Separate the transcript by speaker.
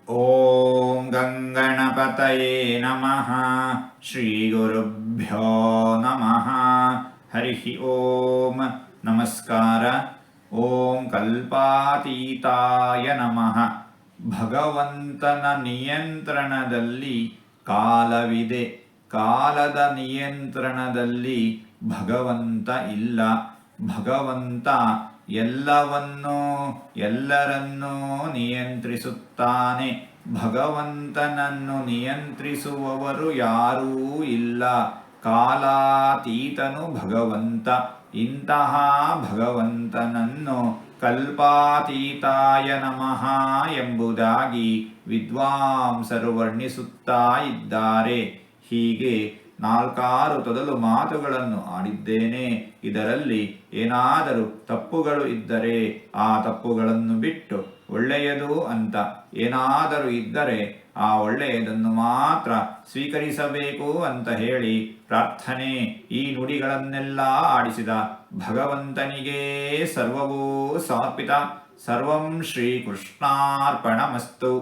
Speaker 1: ಓಂ ಗಂಗಣಪತಯೇ ನಮಃ. ಶ್ರೀ ಗುರುಭ್ಯೋ ನಮಃ. ಹರಿ ಓಂ. ನಮಸ್ಕಾರ. ಓಂ ಕಲ್ಪಾತೀತಾಯ ನಮಃ. ಭಗವಂತನ ನಿಯಂತ್ರಣದಲ್ಲಿ ಕಾಲವಿದೆ, ಕಾಲದ ನಿಯಂತ್ರಣದಲ್ಲಿ ಭಗವಂತ ಇಲ್ಲ. ಭಗವಂತ ಎಲ್ಲವನ್ನೂ ಎಲ್ಲರನ್ನೂ ನಿಯಂತ್ರಿಸುತ್ತಾನೆ. ಭಗವಂತನನ್ನು ನಿಯಂತ್ರಿಸುವವರು ಯಾರೂ ಇಲ್ಲ. ಕಾಲಾತೀತನು ಭಗವಂತ. ಇಂತಹ ಭಗವಂತನನ್ನು ಕಲ್ಪಾತೀತಾಯ ನಮಃ ಎಂಬುದಾಗಿ ವಿದ್ವಾಂಸರು ವರ್ಣಿಸುತ್ತಾ ಇದ್ದಾರೆ. ಹೀಗೆ 4 ತೊದಲು ಮಾತುಗಳನ್ನು ಆಡಿದ್ದೇನೆ. ಇದರಲ್ಲಿ ಏನಾದರೂ ತಪ್ಪುಗಳು ಇದ್ದರೆ ಆ ತಪ್ಪುಗಳನ್ನು ಬಿಟ್ಟು ಒಳ್ಳೆಯದು ಅಂತ ಏನಾದರೂ ಇದ್ದರೆ ಆ ಒಳ್ಳೆಯದನ್ನು ಮಾತ್ರ ಸ್ವೀಕರಿಸಬೇಕು ಅಂತ ಹೇಳಿ ಪ್ರಾರ್ಥನೆ. ಈ ನುಡಿಗಳನ್ನೆಲ್ಲ ಆಡಿಸಿದ ಭಗವಂತನಿಗೇ ಸರ್ವವೂ ಸಮರ್ಪಿತ. ಸರ್ವಂ ಶ್ರೀಕೃಷ್ಣಾರ್ಪಣಮಸ್ತು.